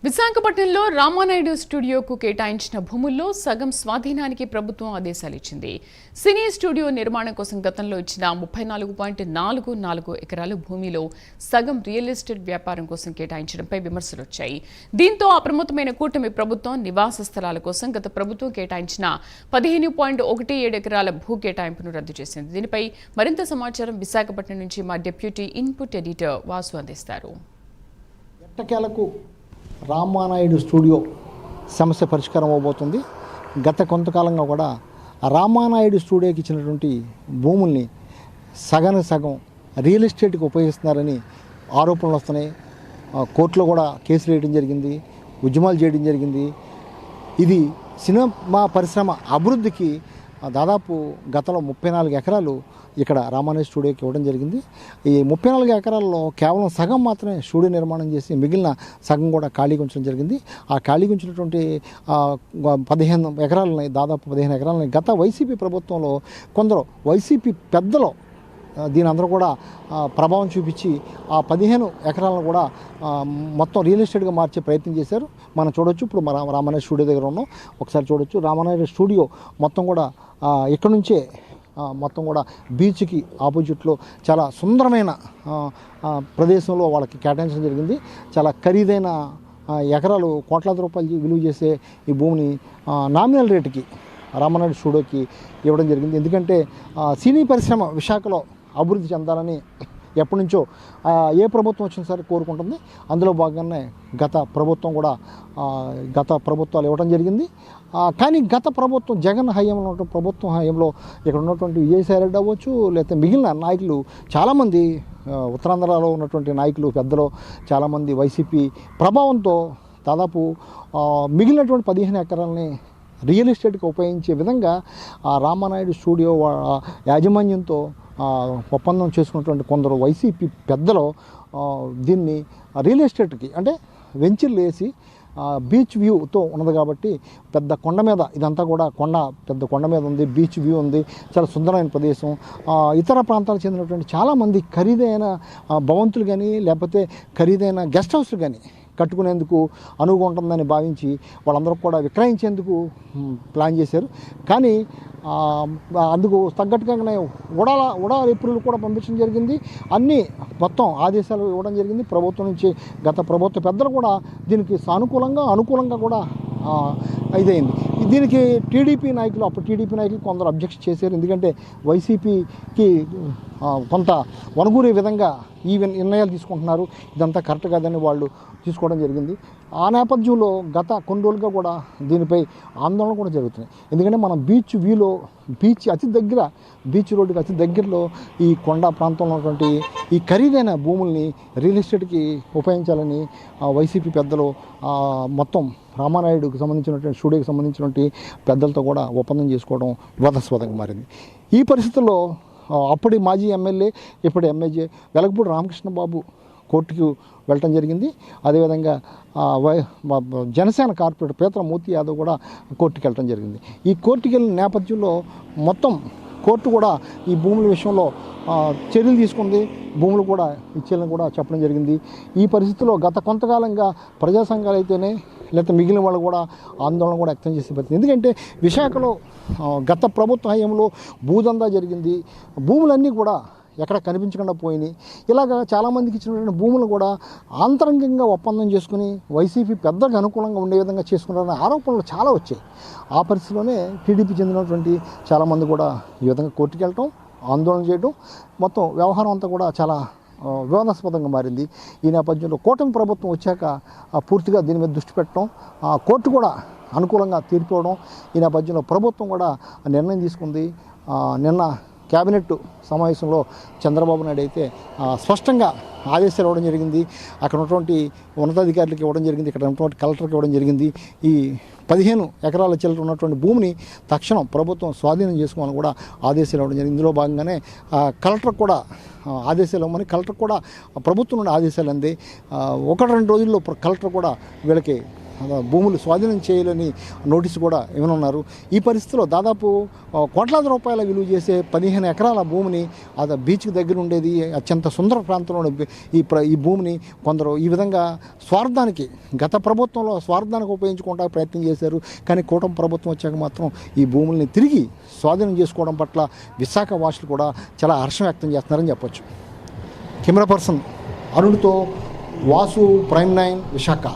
విశాఖపట్నంలో రామానాయుడు స్టూడియోకు కేటాయించిన భూముల్లో సగం స్వాధీనానికి ప్రభుత్వం ఆదేశాలు ఇచ్చింది. సినీ స్టూడియో నిర్మాణం కోసం గతంలో ఇచ్చిన 34.44 ఎకరాల భూమిలో సగం రియల్ ఎస్టేట్ వ్యాపారం కోసం కేటాయించడంపై విమర్శలు వచ్చాయి. దీంతో అప్రమత్తమైన కూటమి ప్రభుత్వం నివాస స్థలాల కోసం గత ప్రభుత్వం కేటాయించిన 15.17 ఎకరాల భూ కేటాయింపును రద్దు చేసింది. దీనిపై మరింత సమాచారం విశాఖపట్నం నుంచి మా డిప్యూటీ ఇన్పుట్ ఎడిటర్ వాసు అందిస్తారు. రామానాయుడు స్టూడియో సమస్య పరిష్కారం అవబోతుంది. గత కొంతకాలంగా కూడా రామానాయుడు స్టూడియోకి ఇచ్చినటువంటి భూముల్ని సగం రియల్ ఎస్టేట్కి ఉపయోగిస్తున్నారని ఆరోపణలు వస్తున్నాయి. కోర్టులో కూడా కేసులు వేయడం జరిగింది, ఉద్యమాలు చేయడం జరిగింది. ఇది సినిమా పరిశ్రమ అభివృద్ధికి దాదాపు గతంలో 34 ఎకరాలు ఇక్కడ రామానాయుడు స్టూడియోకి ఇవ్వడం జరిగింది. ఈ 34 ఎకరాల్లో కేవలం సగం మాత్రమే స్టూడియో నిర్మాణం చేసి మిగిలిన సగం కూడా ఖాళీగా ఉంచడం జరిగింది. ఆ ఖాళీగా ఉంచినటువంటి 15 ఎకరాలని దాదాపు 15 ఎకరాలని గత వైసీపీ ప్రభుత్వంలో కొందరు వైసీపీ పెద్దలు దీని అందరూ కూడా ప్రభావం చూపించి ఆ 15 ఎకరాలను కూడా మొత్తం రియల్ ఎస్టేట్గా మార్చే ప్రయత్నం చేశారు. మనం చూడొచ్చు. ఇప్పుడు రామానాయుడు స్టూడియో దగ్గర ఉన్నాం, ఒకసారి చూడొచ్చు. రామానాయుడు స్టూడియో మొత్తం కూడా ఇక్కడ నుంచే మొత్తం కూడా బీచ్కి ఆపోజిట్లో చాలా సుందరమైన ప్రదేశంలో వాళ్ళకి కేటాయించడం జరిగింది. చాలా ఖరీదైన ఎకరాలు కోట్లాది రూపాయలు విలువ చేసే ఈ భూమిని నామినల్ రేటుకి రామానాయుడు స్టూడియోకి ఇవ్వడం జరిగింది. ఎందుకంటే సినీ పరిశ్రమ విశాఖలో అభివృద్ధి చెందాలని ఎప్పటి నుంచో ఏ ప్రభుత్వం వచ్చినా సరే కోరుకుంటుంది. అందులో భాగంగానే గత ప్రభుత్వాలు ఇవ్వడం జరిగింది. కానీ గత ప్రభుత్వం జగన్ హయాంలో ఉన్నటువంటి ప్రభుత్వం హయాంలో ఇక్కడ ఉన్నటువంటి విజయసాయి రెడ్డి అవ్వచ్చు, లేకపోతే మిగిలిన నాయకులు చాలామంది ఉత్తరాంధ్రలో ఉన్నటువంటి నాయకులు పెద్దలు చాలామంది వైసీపీ ప్రభావంతో దాదాపు మిగిలినటువంటి 15 ఎకరాలని రియల్ ఎస్టేట్కి ఉపయోగించే విధంగా రామానాయుడు స్టూడియో యాజమాన్యంతో ఒప్పందం చేసుకున్నటువంటి కొందరు వైసీపీ పెద్దలు దీన్ని రియల్ ఎస్టేట్కి అంటే వెంచర్లు వేసి బీచ్ వ్యూతో ఉన్నది కాబట్టి పెద్ద కొండ మీద ఇదంతా కూడా పెద్ద కొండ మీద ఉంది, బీచ్ వ్యూ ఉంది, చాలా సుందరమైన ప్రదేశం. ఇతర ప్రాంతాలకు చెందినటువంటి చాలామంది ఖరీదైన భవంతులు కానీ లేకపోతే ఖరీదైన గెస్ట్ హౌస్లు కానీ కట్టుకునేందుకు అనువుగా ఉంటుందని భావించి వాళ్ళందరూ కూడా విక్రయించేందుకు ప్లాన్ చేశారు. కానీ అందుకు తగ్గట్టుగానే ఉడాల ఎప్రిల్ కూడా పంపించడం జరిగింది. అన్నీ మొత్తం ఆదేశాలు ఇవ్వడం జరిగింది ప్రభుత్వం నుంచి. గత ప్రభుత్వ పెద్దలు కూడా దీనికి అనుకూలంగా కూడా ఇదైంది. దీనికి అప్పుడు టీడీపీ నాయకులు కొందరు అబ్జెక్షన్ చేశారు. ఎందుకంటే వైసీపీకి కొంత వనగూరే విధంగా ఈ నిర్ణయాలు తీసుకుంటున్నారు, ఇదంతా కరెక్ట్ కాదని వాళ్ళు తీసుకోవడం జరిగింది. ఆ నేపథ్యంలో గత కొన్ని రోజులుగా కూడా దీనిపై ఆందోళన కూడా జరుగుతున్నాయి. ఎందుకంటే మనం బీచ్ రోడ్డుకి అతి దగ్గరలో ఈ కొండ ప్రాంతంలో ఉన్నటువంటి ఈ ఖరీదైన భూముల్ని రియల్ ఎస్టేట్కి ఉపయోగించాలని వైసీపీ పెద్దలు మొత్తం రామానాయుడుకి సంబంధించినటువంటి స్టూడియోకి సంబంధించినటువంటి పెద్దలతో కూడా ఒప్పందం చేసుకోవడం వివాదాస్పదంగా మారింది. ఈ పరిస్థితుల్లో అప్పటి మాజీ ఎమ్మెల్యే ఇప్పుడు ఎమ్మెల్యే వెలగపూడి రామకృష్ణ బాబు కోర్టుకు వెళ్ళటం జరిగింది. అదేవిధంగా జనసేన కార్పొరేటర్ పీతల యాదవ్ కూడా కోర్టుకు వెళ్ళటం జరిగింది. ఈ కోర్టుకు వెళ్ళిన నేపథ్యంలో మొత్తం కోర్టు కూడా ఈ భూముల విషయంలో చర్యలు తీసుకుంది, భూములు కూడా ఇచ్చేయాలని కూడా చెప్పడం జరిగింది. ఈ పరిస్థితిలో గత కొంతకాలంగా ప్రజా సంఘాలు అయితేనే లేకపోతే మిగిలిన వాళ్ళు కూడా ఆందోళన కూడా వ్యక్తం చేసే పరిస్థితి. ఎందుకంటే విశాఖలో గత ప్రభుత్వ హయాంలో భూదందా జరిగింది, భూములన్నీ కూడా ఎక్కడ కనిపించకుండా పోయినాయి. ఇలాగ చాలామందికి ఇచ్చినటువంటి భూములు కూడా ఆంతరంగికంగా ఒప్పందం చేసుకుని వైసీపీ పెద్దకు అనుకూలంగా ఉండే విధంగా చేసుకున్నారనే ఆరోపణలు చాలా వచ్చాయి. ఆ పరిస్థితిలోనే టీడీపీ చెందినటువంటి చాలామంది కూడా ఈ విధంగా కోర్టుకు వెళ్ళటం, ఆందోళన చేయడం, మొత్తం వ్యవహారం అంతా కూడా చాలా వివాదాస్పదంగా మారింది. ఈ నేపథ్యంలో కూటమి ప్రభుత్వం వచ్చాక పూర్తిగా దీని మీద దృష్టి పెట్టడం, కోర్టు కూడా అనుకూలంగా తీర్పు ఇవ్వడం, ఈ నేపథ్యంలో ప్రభుత్వం కూడా నిర్ణయం తీసుకుంది. నిన్న కేబినెట్ సమావేశంలో చంద్రబాబు నాయుడు అయితే స్పష్టంగా ఆదేశాలు ఇవ్వడం జరిగింది. అక్కడ ఉన్నటువంటి ఉన్నతాధికారులకు ఇవ్వడం జరిగింది, ఇక్కడ ఉన్నటువంటి కలెక్టర్కి ఇవ్వడం జరిగింది. ఈ 15 ఎకరాల చిల్లర ఉన్నటువంటి భూమిని తక్షణం ప్రభుత్వం స్వాధీనం చేసుకోవాలని కూడా ఆదేశాలు ఇవ్వడం జరిగింది. ఇందులో భాగంగానే కలెక్టర్ కూడా ఆదేశాలు ఇవ్వమని కలెక్టర్ కూడా ప్రభుత్వం నుండి ఆదేశాలు అంది. 1-2 రోజుల్లో కలెక్టర్ కూడా వీళ్ళకి భూములు స్వాధీనం చేయాలని నోటీసు కూడా ఇవ్వనున్నారు. ఈ పరిస్థితిలో దాదాపు కోట్లాది రూపాయల విలువ చేసే 15 ఎకరాల భూమిని అది బీచ్కి దగ్గర ఉండేది అత్యంత సుందర ప్రాంతంలో ఈ భూమిని కొందరు ఈ విధంగా స్వార్థానికి గత ప్రభుత్వంలో స్వార్థానికి ఉపయోగించుకోవడానికి ప్రయత్నం చేశారు. కానీ కూటమి ప్రభుత్వం వచ్చాక మాత్రం ఈ భూముల్ని తిరిగి స్వాధీనం చేసుకోవడం పట్ల విశాఖ వాసులు కూడా చాలా హర్షం వ్యక్తం చేస్తున్నారని చెప్పొచ్చు. కెమెరా పర్సన్ అరుణ్తో వాసు, ప్రైమ్ 9 విశాఖ.